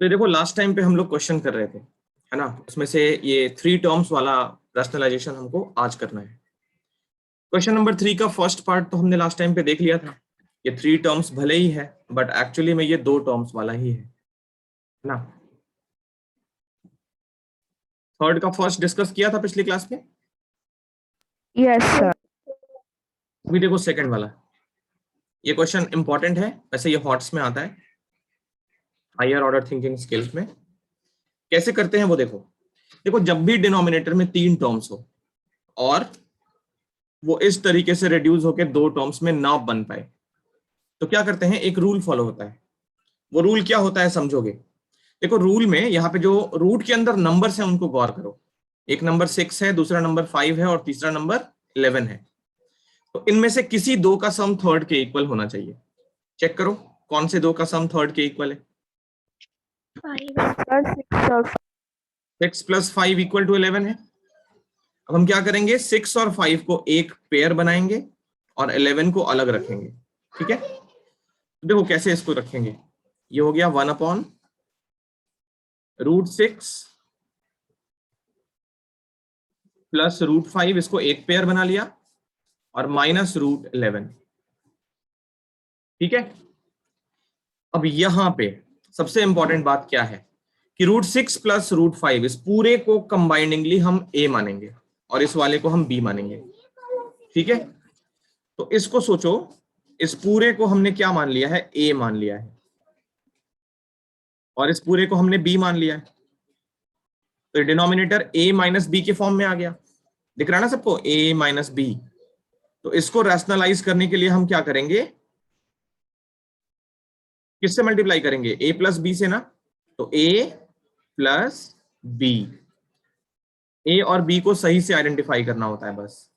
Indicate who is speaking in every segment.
Speaker 1: तो देखो last time पे हम लोग क्वेश्चन कर रहे थे, है ना। उसमें से ये 3 टर्म्स वाला रैशनलाइजेशन हमको आज करना है। क्वेश्चन नंबर 3 का फर्स्ट पार्ट तो हमने लास्ट टाइम पे देख लिया था। ये 3 टर्म्स भले ही है बट एक्चुअली में ये 2 टर्म्स वाला ही है ना। थर्ड का फर्स्ट डिस्कस किया था पिछली क्लास में।
Speaker 2: Yes sir.
Speaker 1: अभी देखो सेकंड वाला। ये क्वेश्चन इंपॉर्टेंट है, वैसे ये हॉट्स में आता है, हायर ऑर्डर थिंकिंग स्किल्स में। कैसे करते हैं वो देखो। देखो जब भी डिनोमिनेटर में 3 टर्म्स हो और वो इस तरीके से रिड्यूस होकर 2 टर्म्स में ना बन पाए तो क्या करते हैं, एक रूल फॉलो होता है। वो रूल क्या होता है समझोगे। देखो रूल में यहाँ पे जो रूट के अंदर नंबर्स हैं उनको गौर करो। एक नंबर 6 है, दूसरा नंबर 5 है और तीसरा नंबर 11 है। तो इनमें से किसी दो का सम थर्ड के इक्वल होना चाहिए। चेक करो कौन से दो का सम थर्ड के इक्वल है। 6 प्लस 5 इक्वल टू 11 है। अब हम क्या करेंगे, 6 और 5 को एक पेयर बनाएंगे और 11 को अलग रखेंगे। ठीक है, देखो कैसे इसको रखेंगे। ये हो गया 1 अपॉन √6 प्लस √5, इसको एक पेयर बना लिया और माइनस √11। ठीक है, अब यहां पे सबसे इंपॉर्टेंट बात क्या है कि √6 प्लस √5 इस पूरे को कंबाइनिंगली हम a मानेंगे और इस वाले को हम b मानेंगे। ठीक है, तो इसको सोचो, इस पूरे को हमने क्या मान लिया है, a मान लिया है और इस पूरे को हमने b मान लिया है। तो डिनोमिनेटर a माइनस बी के फॉर्म में आ गया। दिख रहा है ना सबको, a माइनस बी। तो इसको रैशनलाइज करने के लिए हम क्या करेंगे, किससे मल्टीप्लाई करेंगे, a प्लस बी से ना। तो a प्लस बी, a और b को सही से आइडेंटिफाई करना होता है बस।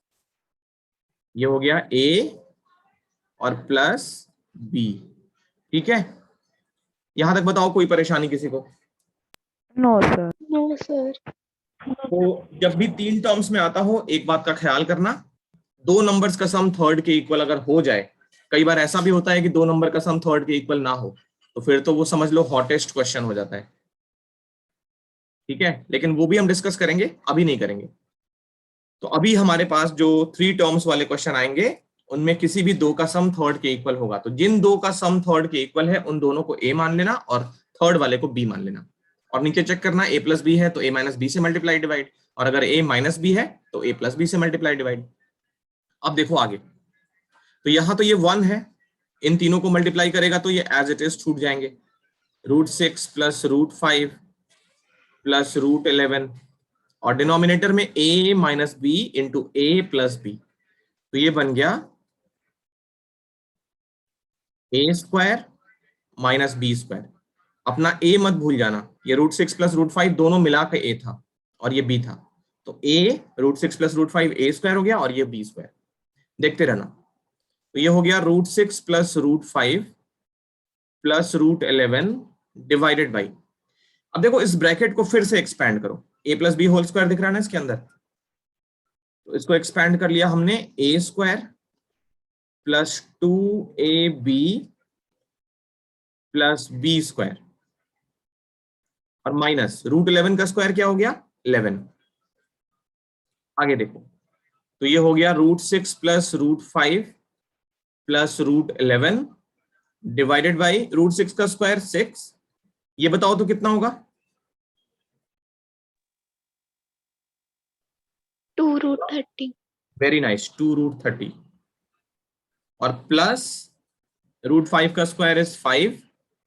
Speaker 1: ये हो गया a और प्लस b। ठीक है, यहां तक बताओ कोई परेशानी किसी को।
Speaker 2: No sir.
Speaker 3: No sir.
Speaker 1: तो जब भी 3 टर्म्स में आता हो एक बात का ख्याल करना, 2 नंबर्स का सम थर्ड के इक्वल अगर हो जाए, कई बार ऐसा भी होता है कि 2 नंबर का सम थर्ड के इक्वल ना हो, तो फिर तो वो समझ लो हॉटेस्ट क्वेश्चन हो जाता है। ठीक है, लेकिन वो भी हम डिस्कस करेंगे, अभी नहीं करेंगे। तो अभी हमारे पास जो 3 टर्म्स वाले क्वेश्चन आएंगे उनमें किसी भी 2 का सम थर्ड के इक्वल होगा। तो जिन 2 का सम थर्ड के इक्वल है उन दोनों को a मान लेना और थर्ड वाले को b मान लेना। और नीचे चेक करना, a प्लस बी है तो a माइनस बी से मल्टीप्लाई डिवाइड, और अगर a माइनस बी है तो a प्लस बी से मल्टीप्लाई डिवाइड। अब देखो आगे, तो यहां तो ये 1 है, इन तीनों को मल्टीप्लाई करेगा तो ये एज इट इज छूट जाएंगे। √6 प्लस √5 प्लस √11 और डिनोमिनेटर में a minus b into a plus b, तो ये बन गया a² माइनस b²। अपना a मत भूल जाना, ये √6 प्लस √5 दोनों मिला के a था और ये b था। तो a √6 प्लस √5 a² हो गया और ये b²। देखते रहना, तो ये हो गया √6 प्लस √5 प्लस √11 डिवाइडेड बाई। अब देखो इस ब्रैकेट को फिर से एक्सपैंड करो, a plus b whole square दिख रहा है ना इसके अंदर, तो इसको एक्सपैंड कर लिया हमने, a² plus 2ab plus b² और माइनस √11 का स्क्वायर क्या हो गया, 11। आगे देखो, तो ये हो गया √6 प्लस √5 प्लस √11 डिवाइडेड बाई √6 का स्क्वायर 6। ये बताओ तो कितना होगा,
Speaker 3: 2√30।
Speaker 1: वेरी नाइस, 2√30 और प्लस √5 का स्क्वायर इज 5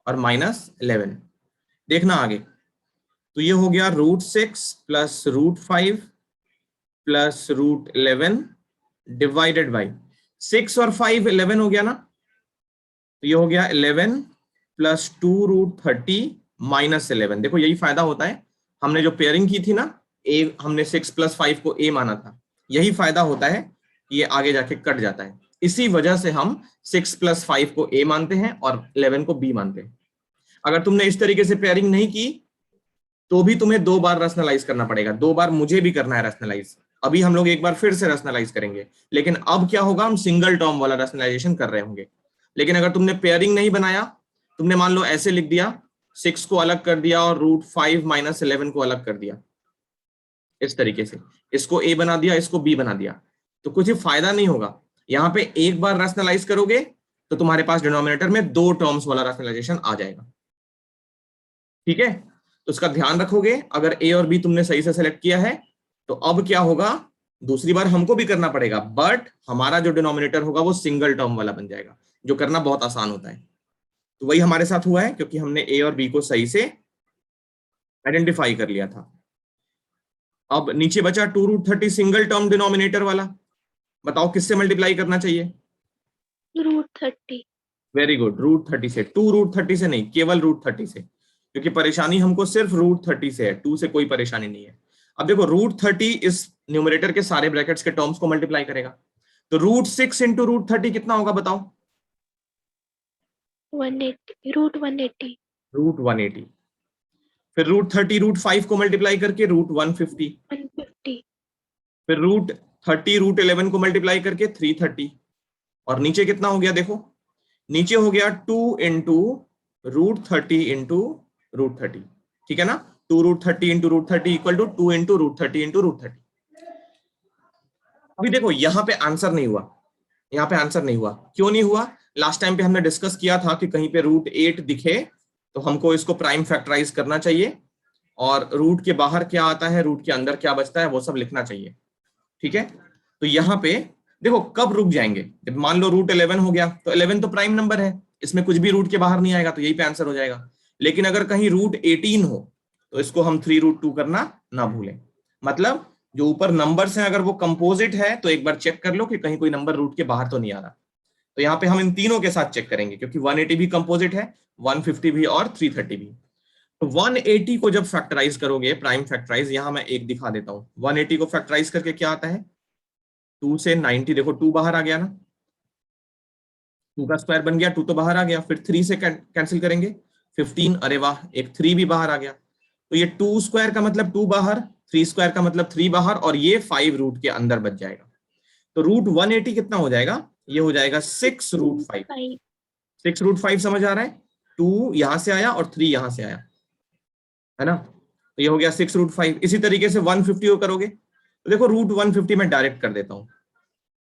Speaker 1: और माइनस 11। देखना आगे, तो ये हो गया √6 प्लस √5 प्लस √11 डिवाइडेड बाई 6 और 5 11 हो गया ना, तो ये हो गया 11 प्लस 2√30 माइनस 11। देखो यही फायदा होता है, हमने जो पेयरिंग की थी ना, a हमने 6 प्लस 5 को a माना था, यही फायदा होता है, ये आगे जाके कट जाता है। इसी वजह से हम 6 प्लस 5 को a मानते हैं और 11 को b मानते हैं। अगर तुमने इस तरीके से पेयरिंग नहीं की तो भी तुम्हें 2 बार रैशनलाइज करना पड़ेगा, 2 बार मुझे भी करना है रैशनलाइज। अभी हम लोग एक बार फिर से रैशनलाइज करेंगे, लेकिन अब क्या होगा, हम सिंगल टर्म वाला रैशनलाइजेशन कर रहे होंगे। लेकिन अगर तुमने पेयरिंग नहीं बनाया, तुमने मान लो ऐसे लिख दिया 6 को अलग कर दिया और √5 - 11 को अलग कर दिया, इस तरीके से इसको a बना दिया, इसको b बना दिया, तो कुछ फायदा नहीं होगा। यहाँ पे एक बार रैशनलाइज करोगे तो तुम्हारे पास डिनोमिनेटर में 2 टर्म्स वाला रैशनलाइजेशन आ जाएगा। ठीक है, तो उसका ध्यान रखोगे। अगर a और b तुमने सही से सेलेक्ट किया है तो अब क्या होगा, दूसरी बार हमको भी करना पड़ेगा, बट हमारा जो डिनोमिनेटर होगा वो सिंगल टर्म वाला बन जाएगा, जो करना बहुत आसान होता है। तो वही हमारे साथ हुआ है, क्योंकि हमने a और b को सही से आइडेंटिफाई कर लिया था। अब नीचे बचा 2√30 सिंगल टर्म डिनोमिनेटर वाला, बताओ किससे मल्टीप्लाई करना चाहिए?
Speaker 3: √30।
Speaker 1: वेरी गुड, √30 से। 2√30 से नहीं, केवल √30 से, क्योंकि परेशानी हमको सिर्फ √30 से है, 2 से कोई परेशानी नहीं है। अब देखो √30 इस न्यूमरेटर के सारे ब्रैकेट्स के टर्म्स को मल्टीप्लाई करेगा, तो √6 इंटू √30 कितना होगा बताओ?
Speaker 3: 180 √180।
Speaker 1: √180। फिर √30 √5 को मल्टीप्लाई करके √150।
Speaker 3: 150।
Speaker 1: फिर √30 √11 को मल्टीप्लाई करके 330। और नीचे कितना हो गया देखो, नीचे हो गया 2 इंटू √30 इंटू √30। ठीक है ना, 2√30 into √30 equal to 2 into √30 into √30। अभी देखो यहाँ पे आंसर नहीं हुआ, यहाँ पे आंसर नहीं हुआ। क्यों नहीं हुआ? लास्ट टाइम पे हमने डिस्कस किया था कि कहीं पे √8 दिखे तो हमको इसको प्राइम फैक्टराइज करना चाहिए, और रूट के बाहर क्या आता है, रूट के अंदर क्या बचता है, वो सब लिखना चाहिए। ठीक है, तो यहाँ पे देखो कब रुक जाएंगे, जब मान लो √11 हो गया तो 11 तो प्राइम नंबर है, इसमें कुछ भी रूट के बाहर नहीं आएगा, तो यही पे आंसर हो जाएगा। लेकिन अगर कहीं √18 हो तो इसको हम 3√2 करना ना भूलें। मतलब जो ऊपर नंबर्स हैं अगर वो कंपोजिट है तो एक बार चेक कर लो कि कहीं कोई नंबर रूट के बाहर तो नहीं आ रहा। तो यहाँ पे हम इन तीनों के साथ चेक करेंगे, क्योंकि 180 भी कंपोजिट है, 150 भी और 330 भी। तो 180 को जब फैक्टराइज करोगे, प्राइम फैक्टराइज, यहां मैं एक दिखा देता हूं। 180 को फैक्टराइज करके क्या आता है, 2 से 90, देखो 2 बाहर आ गया ना, 2 का स्क्वायर बन गया, 2 तो बाहर आ गया। फिर 3 से कैंसिल करेंगे 15, अरे वाह, एक 3 भी बाहर आ गया। तो ये 2 स्क्वायर का मतलब 2 बाहर, 3 स्क्वायर का मतलब 3 बाहर, और ये 5 रूट के अंदर बच जाएगा। तो √180 कितना हो जाएगा, ये हो जाएगा 6√5। 6√5 समझ आ रहा है? 2 यहां से आया और 3 यहां से आया, है ना, तो ये हो गया 6√5। इसी तरीके से 150 को करोगे तो देखो √150 में डायरेक्ट कर देता हूं।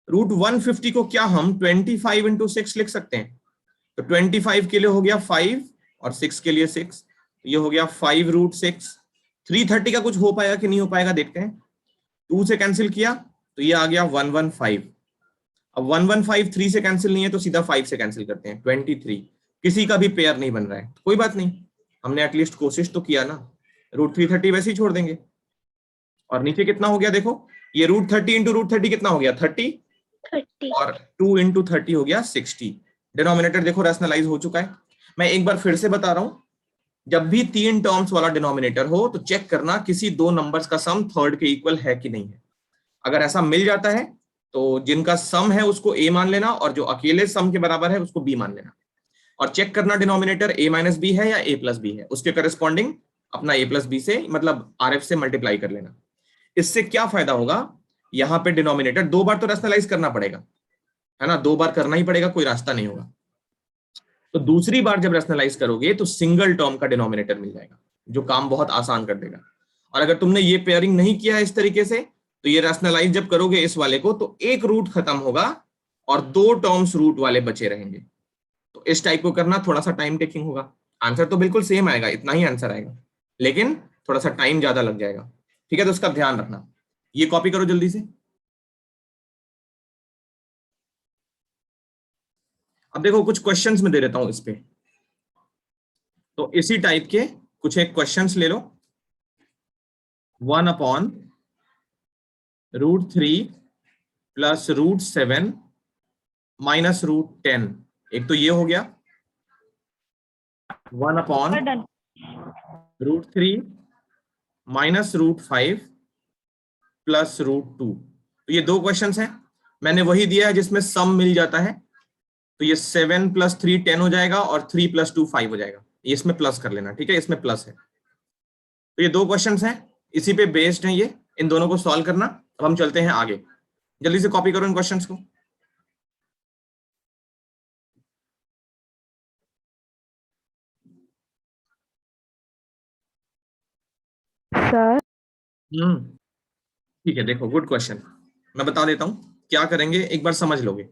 Speaker 1: √150 को क्या हम 25 इंटू 6 लिख सकते हैं? तो 25 के लिए हो गया 5 और 6 के लिए 6, तो ये हो गया 5√6। 330 का कुछ हो पाएगा कि नहीं हो पाएगा देखते हैं। 2 से कैंसिल किया तो ये आ गया 115। अब 115 3 से कैंसिल नहीं है तो सीधा 5 से कैंसिल करते हैं, 23। किसी का भी पेयर नहीं बन रहा है, कोई बात नहीं, हमने एटलीस्ट कोशिश तो किया ना। √330 वैसे ही छोड़ देंगे। और नीचे कितना हो गया देखो, ये √30 इंटू √30 कितना हो गया 30,
Speaker 3: 30।
Speaker 1: और 2 इंटू 30 हो गया 60। डिनोमिनेटर देखो रैशनलाइज हो चुका है। मैं एक बार फिर से बता रहा हूं, जब भी 3 टर्म्स वाला डिनोमिनेटर हो तो चेक करना किसी 2 नंबर्स का सम थर्ड के इक्वल है कि नहीं है। अगर ऐसा मिल जाता है तो जिनका सम है उसको a मान लेना, और जो अकेले सम के बराबर है उसको b मान लेना। और चेक करना डिनोमिनेटर a - b है या a + b है, उसके करस्पॉन्डिंग अपना a + b से मतलब rf से मल्टीप्लाई कर लेना। इससे क्या फायदा होगा, यहाँ पे डिनोमिनेटर 2 बार तो रैशनलाइज करना पड़ेगा, है ना, 2 बार करना ही पड़ेगा, कोई रास्ता नहीं होगा। तो दूसरी बार जब रैशनलाइज करोगे तो सिंगल टर्म का डिनोमिनेटर मिल जाएगा, जो काम बहुत आसान कर देगा। और अगर तुमने ये पेयरिंग नहीं किया है इस तरीके से, तो ये रैशनलाइज जब करोगे इस वाले को तो एक रूट खत्म होगा और 2 टर्म्स रूट वाले बचे रहेंगे। तो इस टाइप को करना थोड़ा सा टाइम टेकिंग होगा। आंसर तो बिल्कुल सेम आएगा, इतना ही आंसर आएगा, लेकिन थोड़ा सा टाइम ज्यादा लग जाएगा। ठीक है, तो उसका ध्यान रखना। ये कॉपी करो जल्दी से। अब देखो कुछ क्वेश्चंस में दे देता हूं इस पे, तो इसी टाइप के कुछ एक क्वेश्चंस ले लो। 1/√3 प्लस √7 माइनस √10, एक तो ये हो गया। 1/√3 माइनस √5 प्लस √2, तो ये 2 क्वेश्चंस हैं। मैंने वही दिया है जिसमें सम मिल जाता है, तो ये 7 + 3 10 हो जाएगा, और 3 + 2 5 हो जाएगा। ये इसमें प्लस कर लेना, ठीक है, इसमें प्लस है। तो ये 2 क्वेश्चंस हैं, इसी पे बेस्ड हैं ये, इन दोनों को सॉल्व करना। अब हम चलते हैं आगे, जल्दी से कॉपी करो इन क्वेश्चंस को।
Speaker 2: sir.
Speaker 1: ठीक है, देखो गुड क्वेश्चन। मैं बता देता हूं क्या करेंगे, एक बार समझ लोगे।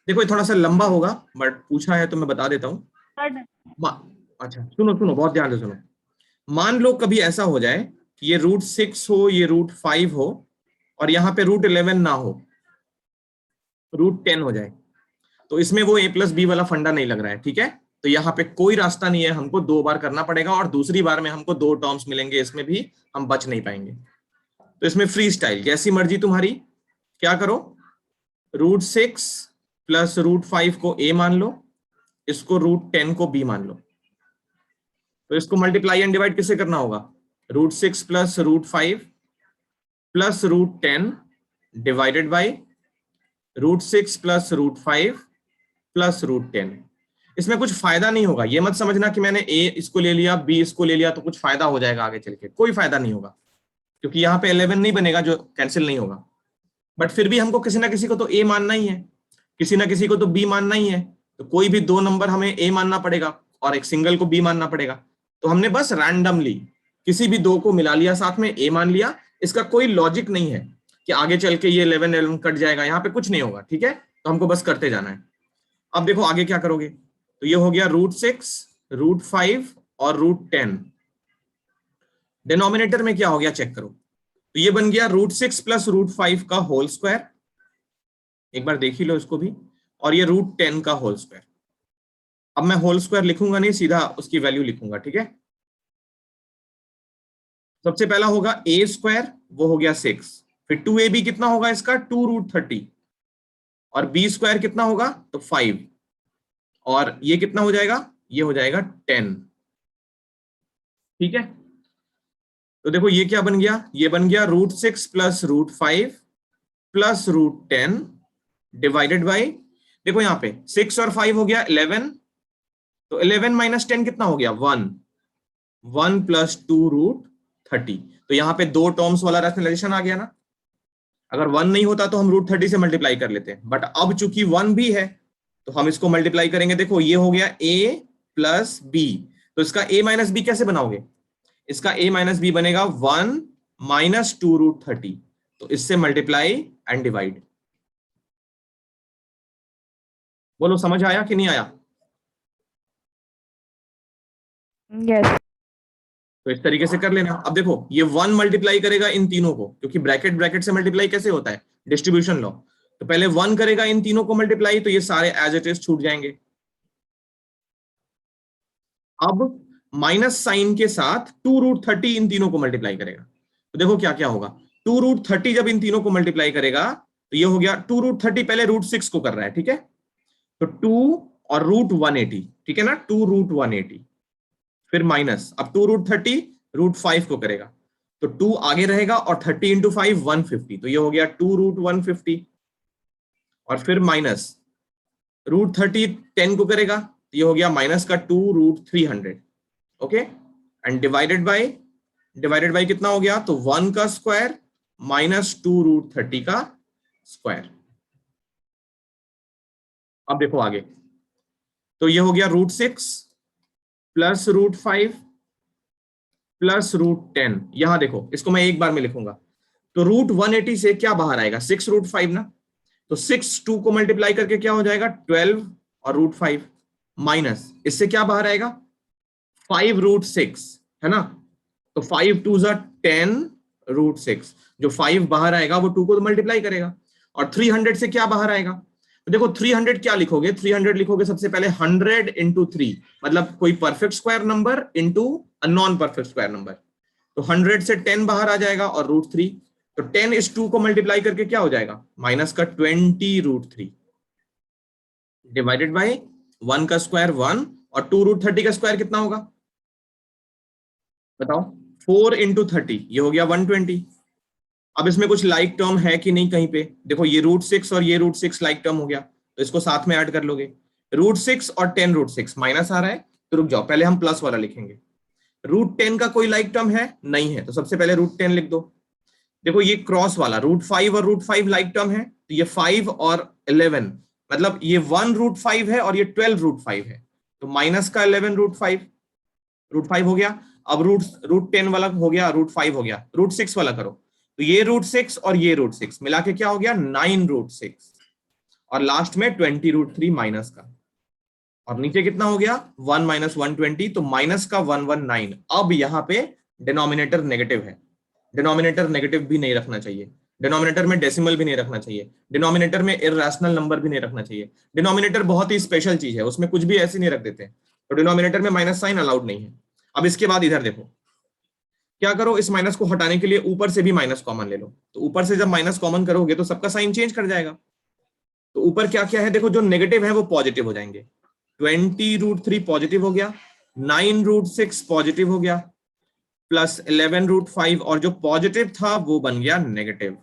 Speaker 1: देखो ये थोड़ा सा लंबा होगा बट पूछा है तो मैं बता देता हूँ। अच्छा सुनो सुनो, बहुत ध्यान से सुनो। मान लो कभी ऐसा हो जाए कि ये √6 हो, ये √5 हो, और यहाँ पे √11 ना हो, √10 हो जाए, तो इसमें वो A+B वाला फंडा नहीं लग रहा है, ठीक है। तो यहाँ पे कोई रास्ता नहीं है, हमको 2 बार करना पड़ेगा, और दूसरी बार में हमको 2 टर्म्स मिलेंगे, इसमें भी हम बच नहीं पाएंगे। तो इसमें फ्री स्टाइल, जैसी मर्जी तुम्हारी, क्या करो, √6 प्लस √5 को A मान लो, इसको √10 को B मान लो। तो इसको मल्टीप्लाई एंड डिवाइड किससे करना होगा, √6 plus √5 plus √10 divided by √6 plus √5 plus √10। इसमें कुछ फायदा नहीं होगा, ये मत समझना कि मैंने A इसको ले लिया, B इसको ले लिया तो कुछ फायदा हो जाएगा आगे चल के, कोई फायदा नहीं होगा, क्योंकि यहाँ पे 11 नहीं बनेगा जो कैंसिल नहीं होगा। बट फिर भी हमको किसी ना किसी को तो A मानना ही है, किसी ना किसी को तो B मानना ही है, तो कोई भी 2 नंबर हमें A मानना पड़ेगा और एक सिंगल को B मानना पड़ेगा। तो हमने बस रैंडमली किसी भी 2 को मिला लिया, साथ में A मान लिया। इसका कोई लॉजिक नहीं है कि आगे चल के ये 11 कट जाएगा, यहाँ पे कुछ नहीं होगा, ठीक है। तो हमको बस करते जाना है। अब देखो आगे क्या करोगे, तो ये हो गया √6, √5 और √10। डिनोमिनेटर में क्या हो गया चेक करो, तो ये बन गया √6 प्लस √5 का होल स्क्वायर, एक बार देख ही लो इसको भी, और ये √10 का होल स्क्वायर। अब मैं होल स्क्वायर लिखूंगा नहीं, सीधा उसकी वैल्यू लिखूंगा, ठीक है। सबसे पहला होगा A², वो हो गया 6, फिर 2AB कितना होगा इसका, 2√30, और B² कितना होगा, तो 5, और ये कितना हो जाएगा, ये हो जाएगा 10, ठीक है। तो देखो ये क्या बन गया, ये बन गया √6 प्लस √5 प्लस √10 डिवाइडेड बाई, देखो यहाँ पे 6 और 5 हो गया 11, तो 11 माइनस 10 कितना हो गया, 1 प्लस 2√30। तो यहाँ पे 2 टर्म्स वाला रैशनलाइजेशन आ गया ना। अगर 1 नहीं होता तो हम √30 से मल्टीप्लाई कर लेते हैं, बट अब चूंकि 1 भी है तो हम इसको मल्टीप्लाई करेंगे। देखो ये हो गया A प्लस B, तो इसका A माइनस B कैसे बनाओगे, इसका A माइनस B बनेगा 1 माइनस 2√30, तो इससे मल्टीप्लाई एंड डिवाइड। बोलो समझ आया कि नहीं आया।
Speaker 2: Yes.
Speaker 1: तो इस तरीके से कर लेना। अब देखो ये 1 मल्टीप्लाई करेगा इन तीनों को, क्योंकि ब्रैकेट ब्रैकेट से मल्टीप्लाई कैसे होता है, डिस्ट्रीब्यूशन लॉ। तो पहले 1 करेगा इन तीनों को मल्टीप्लाई, तो ये सारे एज इट इज छूट जाएंगे। अब माइनस साइन के साथ 2√30 इन तीनों को मल्टीप्लाई करेगा, तो देखो क्या क्या होगा। 2√30 जब इन तीनों को मल्टीप्लाई करेगा तो ये हो गया 2√30, पहले √6 को कर रहा है, ठीक है। तो 2 और √180, ठीक है ना, 2√180, फिर माइनस, अब 2√30 √5 को करेगा, तो 2 आगे रहेगा, और 30 इंटू 5 150, तो ये हो गया 2√150, और फिर माइनस √30 10 को करेगा, तो ये हो गया माइनस का 2√300, ओके। एंड डिवाइडेड बाय कितना हो गया, तो 1 का स्क्वायर माइनस 2√30 का स्क्वायर। अब देखो आगे, तो ये हो गया √6 प्लस √5 प्लस √10। यहां देखो इसको मैं एक बार में लिखूंगा, तो √180 से क्या बाहर आएगा, 6√5 ना, तो 6 2 को मल्टीप्लाई करके क्या हो जाएगा 12 और √5, माइनस इससे क्या बाहर आएगा 5√6, है ना। तो 5 2 10 √6, जो 5 बाहर आएगा वो 2 को तो मल्टीप्लाई करेगा, और 300 से क्या बाहर आएगा, तो देखो 300 क्या लिखोगे, 300 लिखोगे सबसे पहले 100 इंटू 3, मतलब कोई perfect square number into a non perfect square number. तो 100 से 10 बाहर आ जाएगा और √3, तो 10 इस 2 को मल्टीप्लाई करके क्या हो जाएगा, माइनस का 20√3 डिवाइडेड बाय 1 का स्क्वायर 1, और 2√30 का स्क्वायर कितना होगा बताओ, 4 इंटू 30, ये हो गया 120। अब इसमें कुछ लाइक टर्म है कि नहीं कहीं पे, देखो ये √6 और ये √6 लाइक टर्म हो गया, तो इसको साथ में ऐड कर लोगे। √6 और 10√6 माइनस आ रहा है, तो रुक जाओ, पहले हम प्लस वाला लिखेंगे। √10 का कोई लाइक टर्म है नहीं है, तो सबसे पहले √10 लिख दो। देखो ये क्रॉस वाला √5 और √5 लाइक टर्म है, तो ये 5 और 11, मतलब ये 1 √5 है और ये 12 √5 है, तो माइनस का 11 √5 हो गया। अब रूट 10 वाला हो गया, रूट 5 हो गया, रूट 6 वाला करो, तो ये रूट 6 और ये रूट 6 मिला के क्या हो गया 9 रूट 6, और लास्ट में 20 रूट 3 माइनस का, और नीचे कितना हो गया 1 माइनस 120, तो माइनस का 119। अब यहाँ पे डिनोमिनेटर नेगेटिव है, डिनोमिनेटर नेगेटिव भी नहीं रखना चाहिए, डिनोमिनेटर में डेसिमल भी नहीं रखना चाहिए, डिनोमिनेटर में इररेशनल नंबर भी नहीं रखना चाहिए। डिनोमिनेटर बहुत ही स्पेशल चीज है, उसमें कुछ भी ऐसे नहीं रख देते, तो डिनोमिनेटर में माइनस साइन अलाउड नहीं है। अब इसके बाद इधर देखो क्या करो, इस माइनस को हटाने के लिए ऊपर से भी माइनस कॉमन ले लो, तो ऊपर से जब माइनस कॉमन करोगे तो सबका साइन चेंज कर जाएगा। तो ऊपर क्या क्या है देखो, जो नेगेटिव है वो पॉजिटिव हो जाएंगे, 20 रूट 3 पॉजिटिव हो गया, 9 रूट 6 पॉजिटिव हो गया, प्लस 11 रूट 5, और जो पॉजिटिव था वो बन गया नेगेटिव,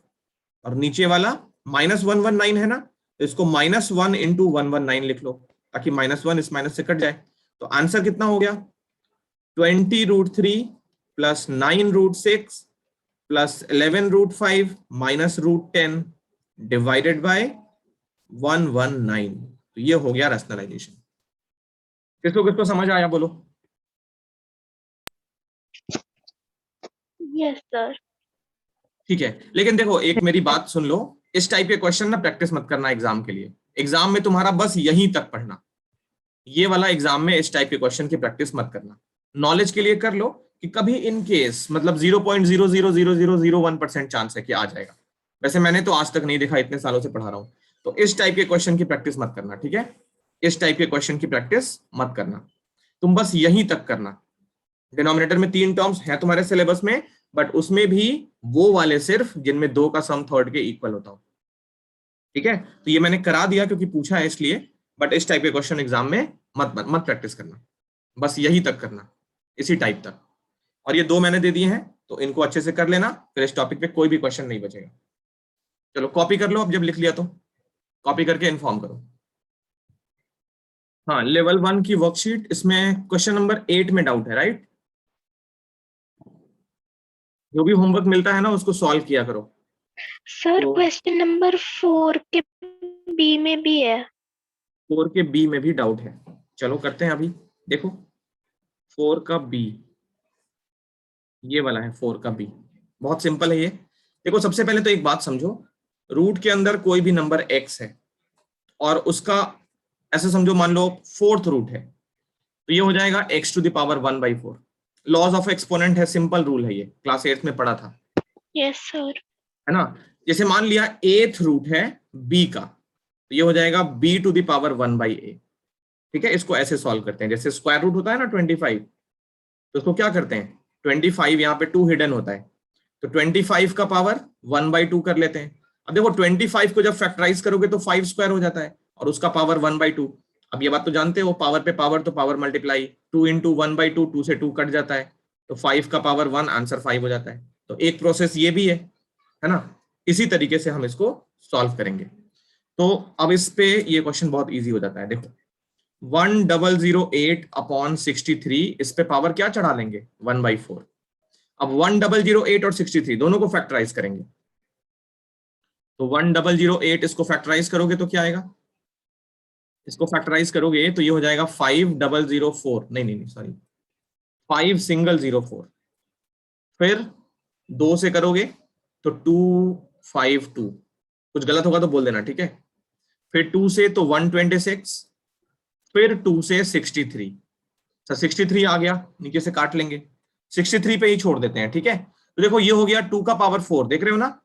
Speaker 1: और नीचे वाला माइनस 119 है ना, तो इसको माइनस 1 इंटू 119 लिख लो, ताकि माइनस 1 इस माइनस से कट जाए। तो आंसर कितना हो गया 20 root 3 plus 9 root 6 plus 11 root 5 minus root 10 divided by 119। तो ये हो गया रैशनलाइजेशन। किसको समझ आया बोलो।
Speaker 3: Yes sir.
Speaker 1: ठीक है, लेकिन देखो एक मेरी बात सुन लो, इस टाइप के क्वेश्चन ना प्रैक्टिस मत करना एग्जाम के लिए, एग्जाम में तुम्हारा बस यहीं तक पढ़ना, ये वाला एग्जाम में इस टाइप के क्वेश्चन की प्रैक्टिस मत करना, नॉलेज के लिए कर लो कि कभी इन केस मतलब 0.00001% चांस है कि आ जाएगा। वैसे मैंने तो आज तक नहीं देखा, इतने सालों से पढ़ा रहा हूं, तो इस टाइप के क्वेश्चन की प्रैक्टिस मत करना, ठीक है, इस टाइप के क्वेश्चन की प्रैक्टिस मत करना, तुम बस यहीं तक करना। डिनोमिनेटर में 3 टर्म्स है तुम्हारे सिलेबस में, बट उसमें भी वो वाले सिर्फ जिनमें 2 का सम थर्ड के इक्वल होता हो, ठीक है। तो ये मैंने करा दिया क्योंकि पूछा है इसलिए, बट इस टाइप के क्वेश्चन एग्जाम में मत मत, मत प्रैक्टिस करना, बस यही तक करना, इसी टाइप तक। और ये 2 मैंने दे दिए हैं, तो इनको अच्छे से कर लेना, फिर इस टॉपिक पे कोई भी क्वेश्चन नहीं बचेगा। चलो कॉपी कर लो, अब जब लिख लिया तो कॉपी करके इन्फॉर्म करो। हाँ, लेवल 1 की वर्कशीट, इसमें क्वेश्चन नंबर 8 में डाउट है, राइट। जो भी होमवर्क मिलता है ना उसको सॉल्व किया करो।
Speaker 3: सर
Speaker 1: तो
Speaker 3: क्वेश्चन नंबर 4 के बी में भी है।
Speaker 1: 4 के बी में भी डाउट है, चलो करते हैं अभी। देखो 4 का बी, ये वाला है 4 का बी, बहुत सिंपल है ये। देखो सबसे पहले तो एक बात समझो, रूट के अंदर कोई भी नंबर x है और उसका ऐसे समझो, मान लो 4th रूट है, तो ये हो जाएगा x to the power 1/4। Laws of exponent है, सिंपल रूल है, ये क्लास 8 में पढ़ा था,
Speaker 3: यस सर।
Speaker 1: है ना। जैसे मान लिया 8th रूट है b का, तो ये हो जाएगा b to the power 1/a, ठीक है। इसको ऐसे सॉल्व करते हैं, जैसे स्क्वायर रूट होता है ना 25, तो इसको क्या करते हैं 25, यहाँ पे 2 हिडन होता है, तो 25 का पावर 1/2 कर लेते हैं। अब देखो 25 को जब फैक्टराइज करोगे तो 5 स्क्वायर हो जाता है, और उसका पावर 1/2। अब ये बात तो जानते हो, पावर पे पावर तो पावर मल्टीप्लाई, 2 इंटू 1/2, 2 से 2 कट जाता है, तो 5 का पावर 1, आंसर 5 हो जाता है। तो एक प्रोसेस ये भी है ना। इसी तरीके से हम इसको सॉल्व करेंगे। तो अब इस पे ये क्वेश्चन बहुत ईजी हो जाता है। देखो 1008 अपॉन 63, इस पे पावर क्या चढ़ा लेंगे 1/4। अब 1008 और 63 दोनों को फैक्टराइज करेंगे, तो 1008 इसको फैक्टराइज करोगे तो क्या आएगा, इसको फैक्टराइज करोगे तो ये हो जाएगा 5004, नहीं सॉरी 5004, फिर 2 से करोगे तो 252, कुछ गलत होगा तो बोल देना, ठीक है। फिर 2 से तो 126, फिर 2 से 63, सर 63 आ गया, नीचे से काट लेंगे, 63 पे ही छोड़ देते हैं, ठीक है। तो देखो ये हो गया 2 का पावर 4, देख रहे हो ना,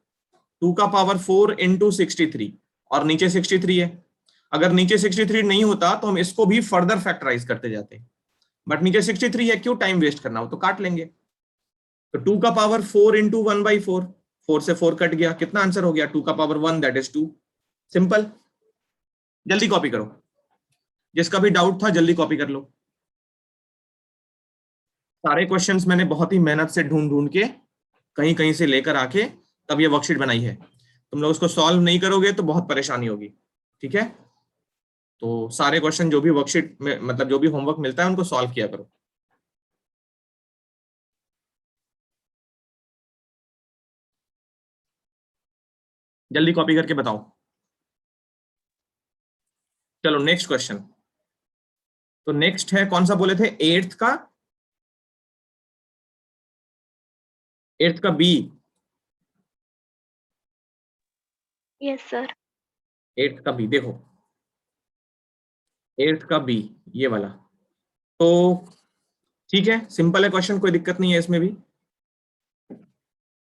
Speaker 1: 2 का पावर 4 इंटू 63, और नीचे 63 है। अगर नीचे 63 नहीं होता तो हम इसको भी फर्दर फैक्टराइज करते जाते, बट नीचे 63 है, क्यों टाइम वेस्ट करना, हो तो काट लेंगे। तो 2 का पावर 4 इंटू 1/4, 4 से 4 कट गया, कितना आंसर हो गया 2 का पावर 1, दैट इज 2। सिंपल, जल्दी कॉपी करो, जिसका भी डाउट था जल्दी कॉपी कर लो। सारे क्वेश्चंस मैंने बहुत ही मेहनत से ढूंढ ढूंढ के कहीं कहीं से लेकर आके तब ये वर्कशीट बनाई है। तुम लोग उसको सॉल्व नहीं करोगे तो बहुत परेशानी होगी, ठीक है। तो सारे क्वेश्चन जो भी वर्कशीट में मतलब जो भी होमवर्क मिलता है उनको सॉल्व किया करो। जल्दी कॉपी करके बताओ। चलो नेक्स्ट क्वेश्चन। तो नेक्स्ट है कौन सा बोले थे, 8th का 8th का बी,
Speaker 3: यस सर।
Speaker 1: 8th का बी देखो, 8th का बी ये वाला। तो ठीक है, सिंपल है क्वेश्चन, कोई दिक्कत नहीं है इसमें भी।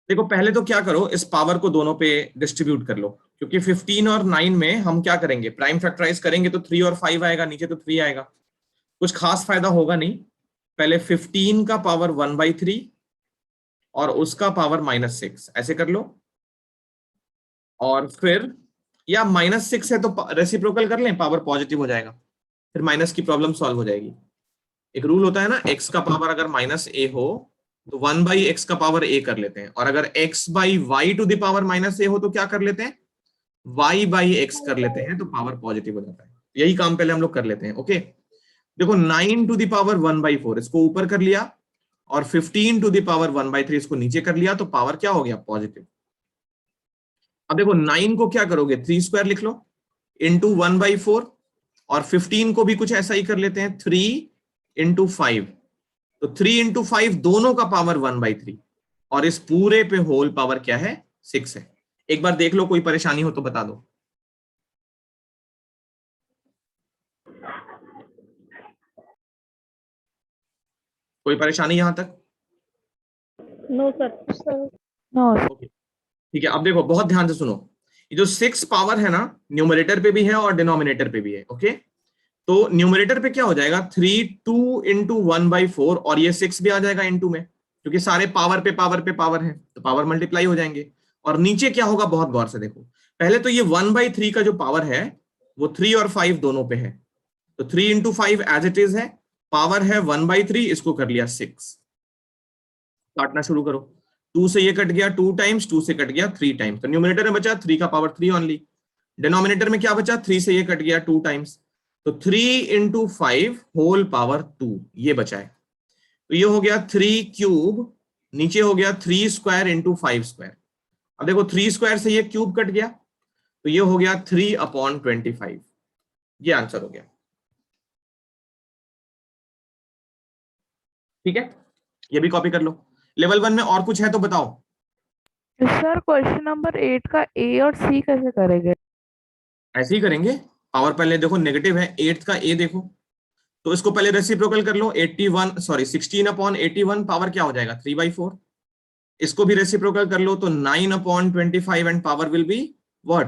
Speaker 1: देखो पहले तो क्या करो, इस पावर को दोनों पे डिस्ट्रीब्यूट कर लो, क्योंकि 15 और 9 में हम क्या करेंगे, प्राइम फैक्टराइज करेंगे तो 3 और 5 आएगा, नीचे तो 3 आएगा, कुछ खास फायदा होगा नहीं। पहले 15 का पावर 1/3 और उसका पावर -6 ऐसे कर लो, और फिर या -6 है तो रेसिप्रोकल कर लें, पावर पॉजिटिव हो जाएगा, फिर माइनस की प्रॉब्लम सॉल्व हो जाएगी। एक रूल होता है ना, x का पावर अगर -a हो तो 1/x का पावर a कर लेते हैं, और अगर x/y to the power -a हो तो क्या कर लेते हैं, y/x कर लेते हैं, तो पावर पॉजिटिव हो जाता है। यही काम पहले हम लोग कर लेते हैं। ओके, देखो 9 टू द पावर 1/4 इसको ऊपर कर लिया, और 15 टू द पावर 1/3 इसको नीचे कर लिया, तो पावर क्या हो गया, पॉजिटिव। अब देखो 9 को क्या करोगे, 3² लिख लो इंटू 1/4, और 15 को भी कुछ ऐसा ही कर लेते हैं, 3 इंटू 5, तो 3 इंटू 5 दोनों का पावर 1/3, और इस पूरे पे होल पावर क्या है, 6 है। एक बार देख लो, कोई परेशानी हो तो बता दो। कोई परेशानी यहां तक?
Speaker 2: No sir. नो।
Speaker 1: ओके ठीक है, अब देखो बहुत ध्यान से सुनो, ये जो 6 पावर है ना, न्यूमरेटर पे भी है और डिनोमिनेटर पे भी है। ओके, तो न्यूमरेटर पे क्या हो जाएगा, 3 2 इंटू 1/4, और ये 6 भी आ जाएगा इंटू में, क्योंकि सारे पावर पे पावर पे पावर है, तो पावर मल्टीप्लाई हो जाएंगे। और नीचे क्या होगा, बहुत गौर से देखो, पहले तो ये 1/3 का जो पावर है वो 3 और 5 दोनों पे है, तो 3 इंटू 5 एज इट इज है, पावर है 1/3, इसको कर लिया 6। काटना शुरू करो, 2 से ये कट गया 2 टाइम्स, 2 से कट गया 3 टाइम्स, तो न्यूमरेटर में बचा 3 का पावर 3 ओनली। डिनोमिनेटर में क्या बचा, 3 से ये कट गया 2 टाइम्स, तो 3 इंटू 5 होल पावर 2 ये बचा है, तो ये हो गया 3 क्यूब, नीचे हो गया 3² इंटू 5²। अब देखो 3² से ये क्यूब कट गया, तो ये हो गया 3/25, ये आंसर हो गया। ठीक है, ये भी कॉपी कर लो। लेवल 1 में और कुछ है तो बताओ।
Speaker 2: सर क्वेश्चन नंबर 8 का ए और सी कैसे करेंगे?
Speaker 1: ऐसे ही करेंगे, पावर पहले देखो नेगेटिव है, 8 का ए देखो, तो इसको पहले रेसिप्रोकल कर लो, 16/81 पावर क्या हो जाएगा, 3/4। इसको भी रेसिप्रोकल कर लो, तो 9/25 and power will be what,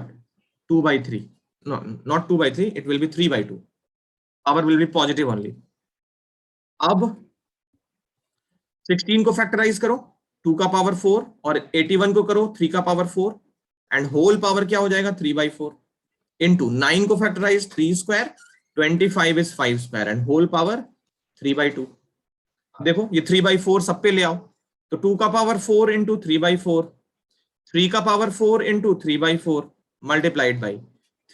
Speaker 1: 2/3। No, not 2/3, it will be 3/2, power will be positive only. अब 16 को फैक्टराइज करो, 2 का पावर 4, और 81 को करो 3 का पावर 4, एंड होल पावर क्या हो जाएगा, 3/4 इंटू 9 को factorise 3², 25 is 5² and whole power 3/2। देखो ये 3/4 सब पे ले आओ, तो 2 का पावर 4 इंटू 3/4, 3 का पावर 4 इंटू 3/4 मल्टीप्लाइड बाई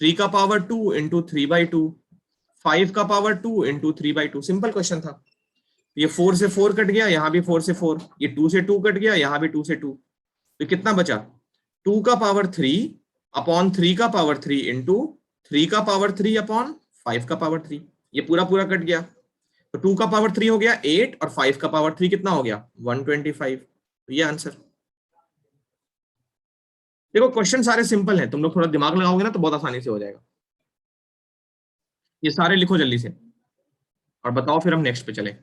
Speaker 1: 3 का पावर 2 इंटू 3/2, 5 का पावर 2 इंटू 3/2। सिंपल क्वेश्चन था। ये 4 से 4 कट गया, यहां भी 4 से 4, ये 2 से 2 कट गया, यहां भी 2 से 2, तो कितना बचा, 2 का पावर 3 अपॉन 3 का पावर 3 इंटू 3 का पावर 3 अपॉन 5 का पावर 3, ये पूरा पूरा कट गया, तो 2 का पावर 3 हो गया 8, और 5 का पावर 3 कितना हो गया, 125, तो ये आंसर। देखो क्वेश्चन सारे सिंपल हैं, तुम लोग थोड़ा दिमाग लगाओगे ना तो बहुत आसानी से हो जाएगा। ये सारे लिखो जल्दी से और बताओ, फिर हम नेक्स्ट पे चले।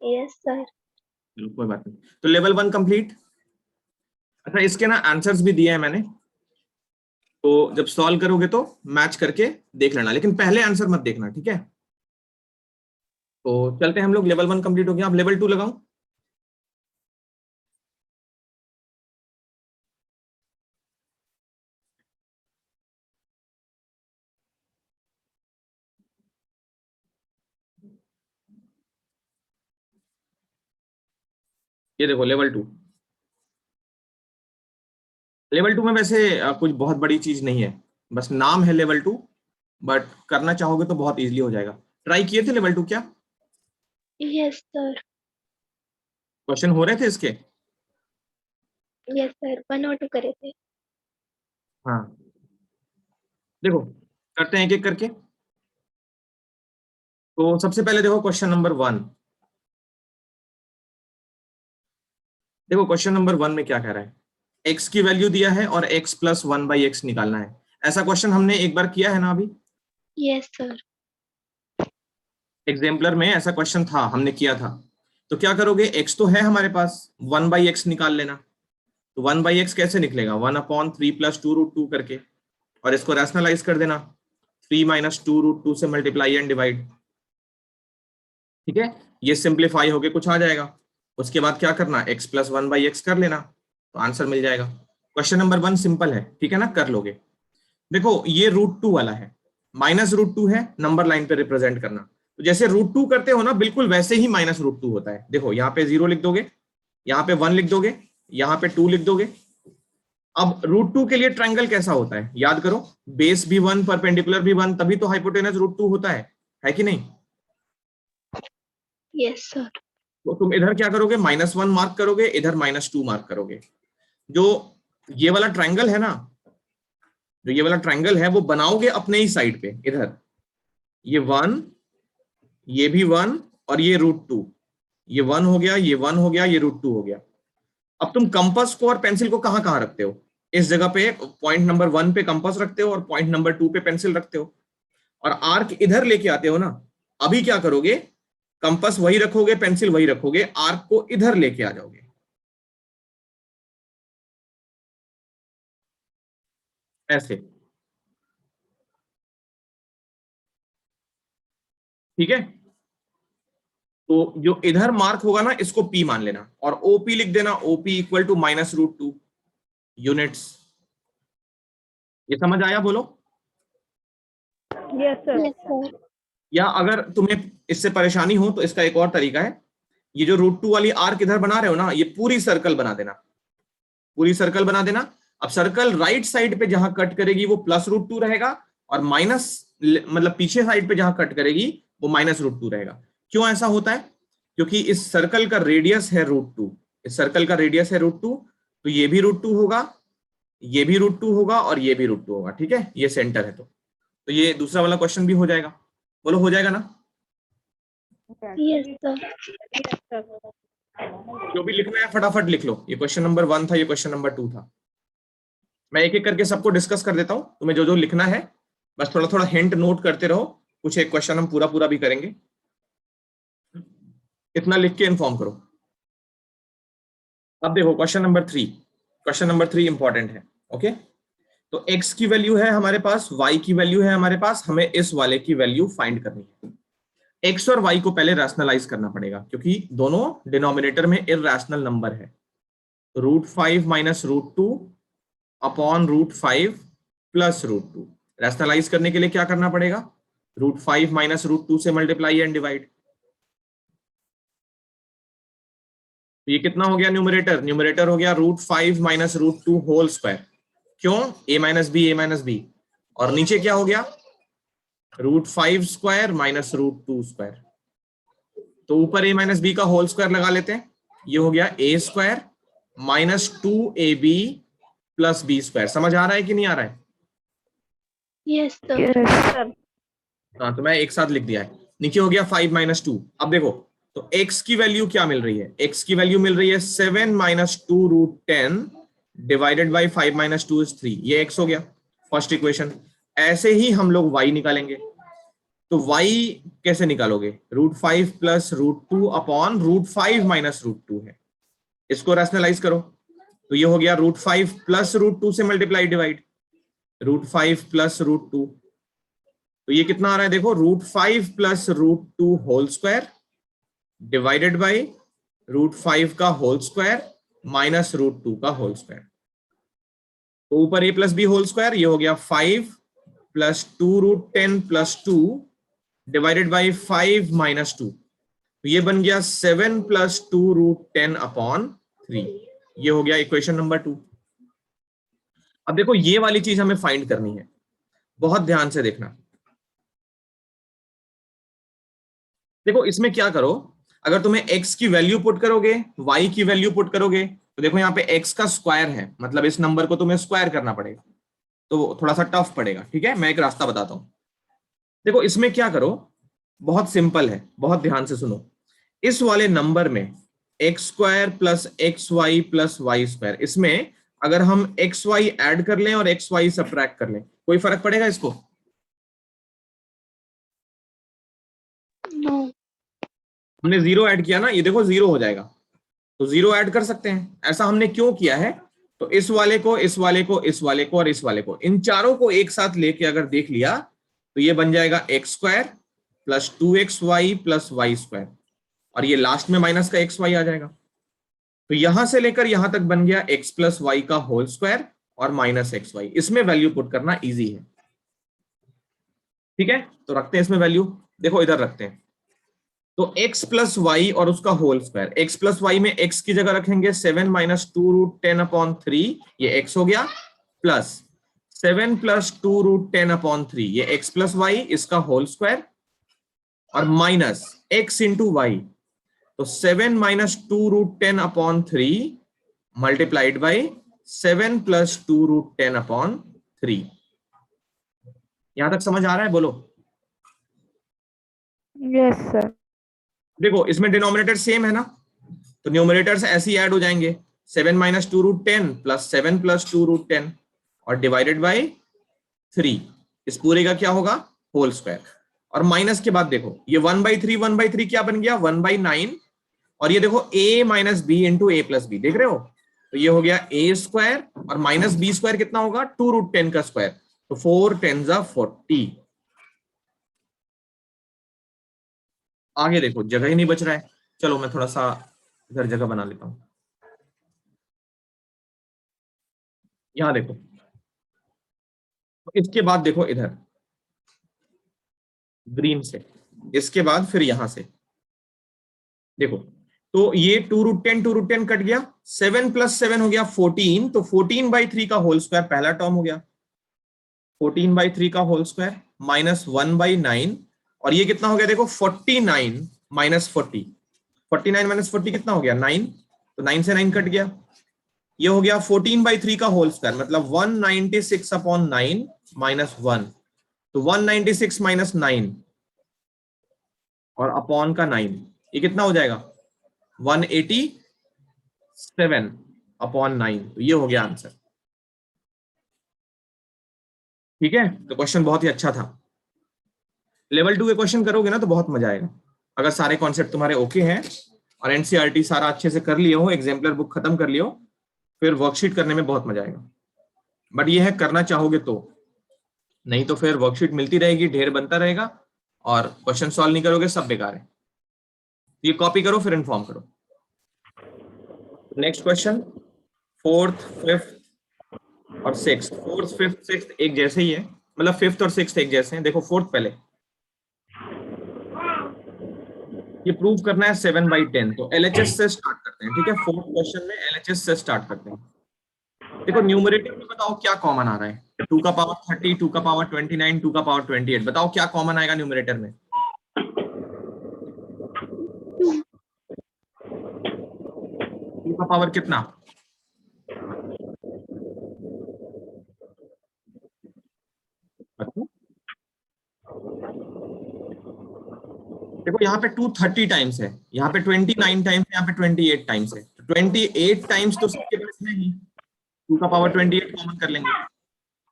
Speaker 3: Yes sir.
Speaker 1: चलो कोई बात नहीं, तो लेवल 1 कंप्लीट। अच्छा इसके ना आंसर्स भी दिए हैं मैंने, तो जब सॉल्व करोगे तो मैच करके देख लेना, लेकिन पहले आंसर मत देखना, ठीक है। तो चलते हैं हम लोग, लेवल 1 कंप्लीट हो गया, अब लेवल 2 लगाऊं। ये देखो लेवल 2, लेवल 2 में वैसे कुछ बहुत बड़ी चीज नहीं है, बस नाम है लेवल 2, बट करना चाहोगे तो बहुत इजीली हो जाएगा। ट्राई किए थे लेवल 2 क्या,
Speaker 3: यस सर।
Speaker 1: क्वेश्चन हो रहे थे इसके?
Speaker 3: यस सर, 1 और 2 करे थे।
Speaker 1: हाँ देखो, करते हैं एक एक करके। तो सबसे पहले देखो क्वेश्चन नंबर 1, देखो क्वेश्चन नंबर 1 में क्या कह रहा है, x की वैल्यू दिया है और x प्लस 1/x निकालना है। ऐसा क्वेश्चन हमने एक बार किया है ना अभी,
Speaker 3: यस सर।
Speaker 1: एग्जाम्पलर में ऐसा क्वेश्चन था, हमने किया था। तो क्या करोगे, x तो है हमारे पास, 1/x निकाल लेना। तो 1/x कैसे निकलेगा, 1/3 + 2√2 करके, और इसको रैशनलाइज कर देना, 3 - 2√2 से मल्टीप्लाई एंड डिवाइड। ठीक है, ये सिंप्लीफाई होके कुछ आ जाएगा। उसके बाद क्या करना, x प्लस 1/x कर लेना, तो आंसर मिल जाएगा। क्वेश्चन नंबर 1 सिंपल है, ठीक है ना, कर लोगे। देखो ये √2 वाला है, -√2 है, नंबर लाइन पे रिप्रेजेंट करना। तो जैसे √2 करते हो ना, बिल्कुल वैसे ही -√2 होता है। देखो यहाँ पे 0 लिख दोगे, यहाँ पे 1 लिख दोगे, यहाँ पे 2 लिख दोगे। अब √2 के लिए ट्रायंगल कैसा होता है, याद करो, बेस भी 1, परपेंडिकुलर भी 1, तभी तो हाइपोटेनस √2 होता है कि नहीं।
Speaker 3: Yes sir.
Speaker 1: तो तुम इधर क्या करोगे, -1 मार्क करोगे, इधर -2 मार्क करोगे। जो ये वाला ट्रायंगल है ना, जो ये वाला ट्रायंगल है, वो बनाओगे अपने ही साइड पे। इधर ये 1, ये भी 1, और ये √2, ये 1 हो गया, ये 1 हो गया, ये √2 हो गया। अब तुम कंपास को और पेंसिल को कहां कहां रखते हो, इस जगह पे पॉइंट नंबर 1 पे कंपास रखते हो और पॉइंट नंबर 2 पे पेंसिल रखते हो, और आर्क इधर लेके आते हो ना। अभी क्या करोगे, कंपास वही रखोगे, पेंसिल वही रखोगे, आर्क को इधर लेके आ जाओगे, ऐसे। ठीक है, तो जो इधर मार्क होगा ना, इसको P मान लेना, और OP लिख देना, OP इक्वल टू -√2 यूनिट्स। ये समझ आया, बोलो।
Speaker 3: Yes sir.
Speaker 1: या अगर तुम्हें इससे परेशानी हो तो इसका एक और तरीका है, ये जो √2 वाली आर्क इधर बना रहे हो ना, ये पूरी सर्कल बना देना, पूरी सर्कल बना देना। अब सर्कल राइट साइड पे जहां कट करेगी वो +√2 रहेगा, और माइनस, मतलब पीछे साइड पे जहां कट करेगी वो -√2 रहेगा। क्यों ऐसा होता है, क्योंकि इस सर्कल का रेडियस है √2, इस सर्कल का रेडियस है √2, तो ये भी √2 होगा, ये भी √2 होगा, और ये भी √2 होगा। ठीक है, ये सेंटर है, तो ये दूसरा वाला क्वेश्चन भी हो जाएगा। बोलो, हो जाएगा ना।
Speaker 3: Yes sir.
Speaker 1: जो भी लिखना है फटाफट लिख लो। ये क्वेश्चन नंबर 1 था, ये क्वेश्चन नंबर 2 था। मैं एक एक करके सबको डिस्कस कर देता हूं, तुम्हें जो जो लिखना है बस थोड़ा थोड़ा हिंट नोट करते रहो, कुछ एक क्वेश्चन हम पूरा पूरा भी करेंगे। इतना लिख के इन्फॉर्म करो। अब देखो question number 3, question number 3 important है। ओके, तो x की वैल्यू है हमारे पास, y की वैल्यू है हमारे पास, हमें इस वाले की वैल्यू फाइंड करनी है। x और y को पहले रैशनलाइज करना पड़ेगा, क्योंकि दोनों डिनोमिनेटर में इरैशनल नंबर है। √5 - √2 अपॉन √5 प्लस √2। रैशनलाइज करने के लिए क्या करना पड़ेगा, √5 - √2 से मल्टीप्लाई एंड डिवाइड। ये कितना हो गया, न्यूमरेटर, न्यूमरेटर हो गया √5 - √2 होल स्क्वायर। क्यों, a - b, a - b, और नीचे क्या हो गया, √5 स्क्वायर - √2 स्क्वायर। तो ऊपर a - b का होल स्क्वायर लगा लेते हैं, ये हो गया a square -2ab plus b square. समझ आ रहा है कि नहीं आ रहा है।
Speaker 3: Yes sir.
Speaker 2: यस
Speaker 1: हाँ, तो मैं एक साथ लिख दिया है। नीचे हो गया 5 - 2। अब देखो, तो x की वैल्यू क्या मिल रही है, x की वैल्यू मिल रही है 7 - 2√10 डिवाइडेड बाई 5 - 2 इज 3। ये x हो गया, फर्स्ट इक्वेशन। ऐसे ही हम लोग y निकालेंगे। तो y कैसे निकालोगे, √5 प्लस √2 अपॉन √5 - √2 है, इसको रैशनलाइज करो। तो ये हो गया √5 प्लस √2 से मल्टीप्लाई डिवाइड, √5 प्लस √2। तो ये कितना आ रहा है, देखो, √5 plus √2 whole square divided by √5 का होल स्क्वायर माइनस √2 का होल स्क्वायर। तो ऊपर a plus b whole square, ये हो गया 5 प्लस 2√10 प्लस 2 डिवाइडेड बाई 5 - 2। तो ये बन गया 7 प्लस 2√10 अपॉन 3। ये हो गया इक्वेशन नंबर 2। अब देखो, ये वाली चीज हमें फाइंड करनी है, बहुत ध्यान से देखना। देखो इसमें क्या करो, अगर तुम्हें x की वैल्यू पुट करोगे, y की वैल्यू पुट करोगे, तो देखो यहाँ पे x का स्क्वायर है, मतलब इस नंबर को तुम्हें स्क्वायर करना पड़ेगा, तो थोड़ा सा टफ पड़ेगा। ठीक है, मैं एक रास्ता बताता हूं। देखो इसमें क्या करो, बहुत सिंपल है, बहुत ध्यान से सुनो। इस वाले नंबर में x square plus x y plus y square, इसमें अगर हम एक्स वाई ऐड कर लें और एक्स वाई सब्ट्रैक्ट कर लें, कोई फर्क पड़ेगा इसको?
Speaker 3: नो।
Speaker 1: हमने जीरो ऐड किया ना, ये देखो जीरो हो जाएगा, तो जीरो ऐड कर सकते हैं। ऐसा हमने क्यों किया है? तो इस वाले को, इस वाले को, इस वाले को और इस वाले को, इन चारों को एक साथ लेके अगर देख लिया तो ये बन जाएगा x square plus 2xy plus y square, और ये लास्ट में माइनस का एक्स वाई आ जाएगा। तो यहां से लेकर यहां तक बन गया एक्स प्लस वाई का होल स्क्वायर और माइनस एक्स वाई। इसमें वैल्यू पुट करना इजी है, ठीक है? तो रखते हैं इसमें वैल्यू, देखो इधर रखते हैं। तो x प्लस वाई और उसका whole square, x plus y में x की जगह रखेंगे 7 माइनस 2√10/3, ये x हो गया, प्लस 7 प्लस 2√10/3, ये x प्लस वाई, इसका होल स्क्वायर, और माइनस x इंटू वाई, तो 7 माइनस 2√10/3 मल्टीप्लाइड बाई 7 प्लस 2√10/3। यहां तक समझ आ रहा है? बोलो।
Speaker 2: Yes sir.
Speaker 1: देखो इसमें डिनोमिनेटर सेम है ना, तो न्यूमरेटर्स ऐसे ही ऐड हो जाएंगे, 7 माइनस 2√10 प्लस 7 प्लस 2√10 और डिवाइडेड बाई 3, इस पूरे का क्या होगा? Whole square. और माइनस के बाद देखो ये 1/3 क्या बन गया? 1/9, और ये देखो a minus b into a plus b, देख रहे हो? तो ये हो गया a स्क्वायर और माइनस बी स्क्वायर कितना होगा? 2√10 का स्क्वायर, तो 4 10 40। आगे देखो जगह ही नहीं बच रहा है, चलो मैं थोड़ा सा इधर जगह बना लेता हूं। यहां देखो, तो इसके बाद देखो इधर ग्रीन से, इसके बाद फिर यहां से देखो, तो ये 2√10 कट गया, 7 प्लस 7 हो गया 14, तो 14/3 का होल स्क्वायर पहला टर्म हो गया, 14/3 का होल स्क्वायर माइनस 1/9, और ये कितना हो गया? देखो 49 माइनस 40, 49 माइनस 40 कितना हो गया? 9, तो 9 से 9 कट गया, ये हो गया 14/3 का होल स्क्वायर, मतलब 196/9 माइनस 1, तो 196 माइनस 9 और अपॉन का 9, ये कितना हो जाएगा? 187/9, तो ये हो गया आंसर। ठीक है, तो क्वेश्चन बहुत ही अच्छा था। लेवल 2 के क्वेश्चन करोगे ना तो बहुत मजा आएगा, अगर सारे कॉन्सेप्ट तुम्हारे ओके हैं और एनसीईआरटी सारा अच्छे से कर लिए हो, एग्जाम्पलर बुक खत्म कर लियो, फिर वर्कशीट करने में बहुत मजा आएगा। बट ये है करना चाहोगे तो, नहीं तो फिर वर्कशीट मिलती रहेगी, ढेर बनता रहेगा और क्वेश्चन सॉल्व नहीं करोगे, सब बेकार है। ये कॉपी करो फिर इन्फॉर्म करो। नेक्स्ट क्वेश्चन, फोर्थ फिफ्थ और सिक्स्थ, फोर्थ फिफ्थ सिक्स्थ एक जैसे ही है, मतलब फिफ्थ और सिक्स्थ एक जैसे हैं। देखो फोर्थ पहले ये प्रूव करना है 7/10, तो एलएचएस से स्टार्ट करते हैं, ठीक है? फोर्थ क्वेश्चन में एलएचएस से स्टार्ट करते हैं। देखो न्यूमरेटर में बताओ क्या कॉमन आ रहा है? 2 का पावर 30, 2 का पावर 29, 2 का पावर 28, बताओ क्या कॉमन आएगा न्यूमरेटर में? 2 का पावर कितना? देखो यहाँ पे 230 टाइम्स है, यहाँ पे 29 टाइम्स है, यहाँ पे 28 टाइम्स है, तो 28 टाइम्स तो सबके पास है ही, 2 का पावर 28 कॉमन कर लेंगे,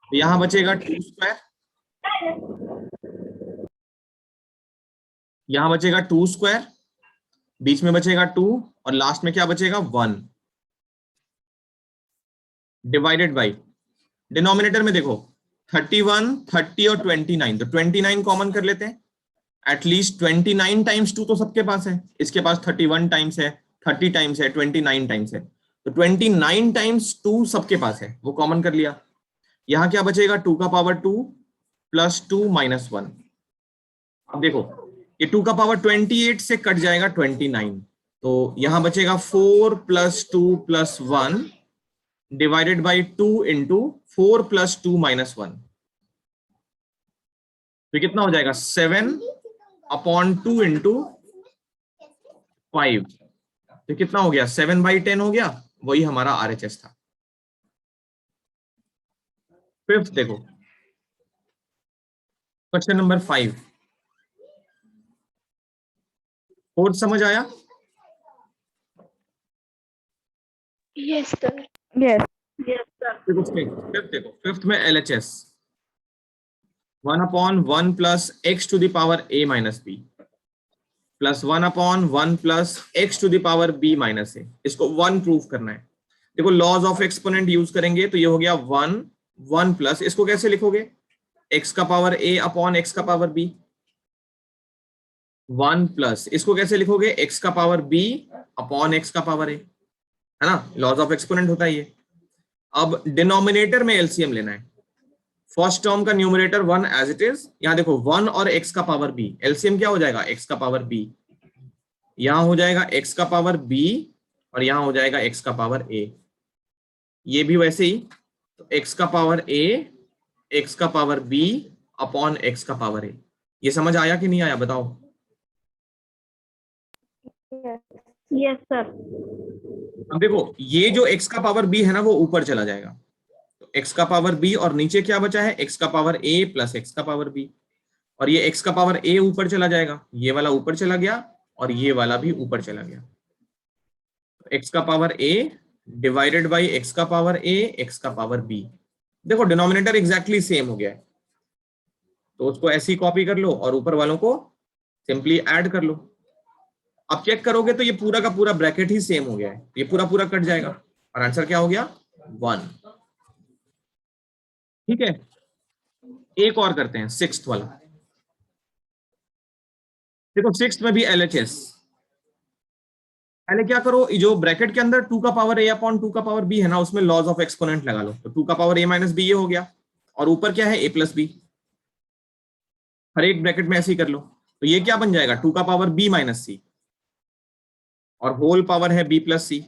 Speaker 1: तो यहाँ बचेगा 2 स्क्वायर, यहाँ बचेगा 2 स्क्वायर, बीच में बचेगा 2 और लास्ट में क्या बचेगा? 1 डिवाइडेड बाई, डिनोमिनेटर में देखो 31, 30 और 29, तो 29 कॉमन कर लेते हैं, एटलीस्ट 29 टाइम्स 2 तो सबके पास है, इसके पास 31 टाइम्स है, 30 टाइम्स है, 29 टाइम्स है, तो 29 टाइम्स 2 सबके पास है, वो कॉमन कर लिया। यहां क्या बचेगा? 2 का पावर 2 प्लस 2 माइनस 1। अब देखो ये 2 का पावर 28 से कट जाएगा 29, तो यहां बचेगा 4 plus 2 plus 1 divided by 2 into 4 plus 2 minus 1, तो कितना हो जाएगा? 7/2 इंटू 5, तो कितना हो गया? 7/10 हो गया, वही हमारा आरएचएस था। फिफ्थ देखो, क्वेश्चन नंबर 5, फोर्थ समझ आया?
Speaker 3: Yes, sir.
Speaker 2: Yes.
Speaker 3: Yes, sir.
Speaker 1: देखो फिफ्थ में LHS 1/1 plus x to the power a minus b plus 1/1 plus x to the power b minus a, इसको 1 प्रूव करना है। देखो लॉज ऑफ एक्सपोनेंट यूज करेंगे तो ये हो गया 1 प्लस, इसको कैसे लिखोगे, x का पावर a अपॉन x का पावर b, 1 प्लस इसको कैसे लिखोगे, x का पावर b अपॉन x का पावर a, है ना, लॉज ऑफ एक्सपोनेंट होता है ये। अब डिनोमिनेटर में एलसीएम लेना है, फर्स्ट टर्म का न्यूमरेटर 1 एज इट इज, यहां देखो 1 और x का पावर b, एलसीएम क्या हो जाएगा, x का पावर b, यहां हो जाएगा x का पावर b और यहां हो जाएगा x का पावर a, ये भी वैसे ही, तो x का पावर a x का पावर b अपॉन x का पावर a। ये समझ आया कि नहीं आया बताओ।
Speaker 3: Yes, sir.
Speaker 1: अब देखो ये जो x का पावर b है ना वो ऊपर चला जाएगा, तो x का पावर b और नीचे क्या बचा है, x का पावर a प्लस x का पावर b, और ये x का पावर a ऊपर चला जाएगा, ये वाला ऊपर चला गया और ये वाला भी ऊपर चला गया, तो x का power a divided by x का पावर a x का पावर b। देखो डिनोमिनेटर एग्जैक्टली सेम हो गया है, तो उसको ऐसी कॉपी कर लो और ऊपर वालों को सिंपली ऐड कर लो। अब चेक करोगे तो ये पूरा का पूरा ब्रैकेट ही सेम हो गया है, ये पूरा पूरा कट जाएगा और आंसर क्या हो गया 1। ठीक है, एक और करते हैं सिक्स्थ वाला। देखो सिक्स्थ में भी LHS, पहले क्या करो, जो ब्रैकेट के अंदर 2 का पावर a अपॉन 2 का पावर b है ना, उसमें लॉज ऑफ एक्सपोनेंट लगा लो, तो 2 का पावर a माइनस b ये हो गया, और ऊपर क्या है a प्लस b, हर एक ब्रैकेट में ऐसे ही कर लो, तो ये क्या बन जाएगा 2 का पावर b माइनस c और होल पावर है b प्लस c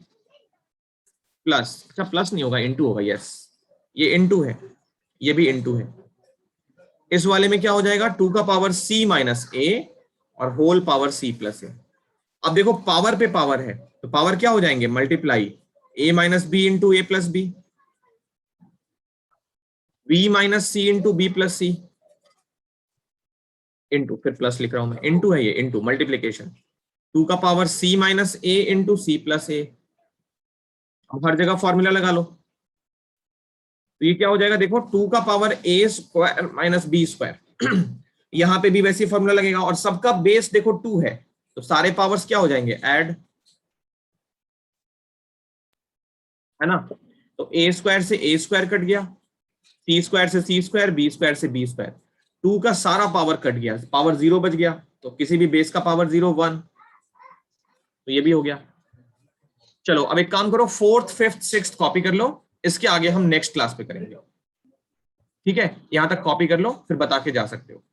Speaker 1: प्लस, अच्छा प्लस नहीं होगा इनटू होगा, यस ये इनटू है, ये भी इनटू है। इस वाले में क्या हो जाएगा 2 का पावर c माइनस a और whole power c plus a। अब देखो पावर पे पावर है तो पावर क्या हो जाएंगे multiply a minus b into a plus b, b minus c into b plus c, into फिर प्लस लिख रहा हूं मैं, इंटू है ये, इंटू मल्टीप्लीकेशन 2 का power c minus a into c plus a। अब हर जगह फॉर्मूला लगा लो, तो ये क्या हो जाएगा देखो 2 का power a square minus b square, यहां पे भी वैसे फॉर्मूला लगेगा, और सबका बेस देखो 2 है तो सारे पावर्स क्या हो जाएंगे ऐड, है ना, तो a स्क्वायर से a स्क्वायर कट गया, c स्क्वायर से c स्क्वायर, b स्क्वायर से b स्क्वायर, 2 का सारा पावर कट गया, पावर 0 बच गया, तो किसी भी बेस का पावर 0 1, तो ये भी हो गया। चलो अब एक काम करो, 4th 5th 6th कॉपी कर लो, इसके आगे हम नेक्स्ट क्लास पे करेंगे। ठीक है, यहां तक कॉपी कर लो फिर बता के जा सकते हो।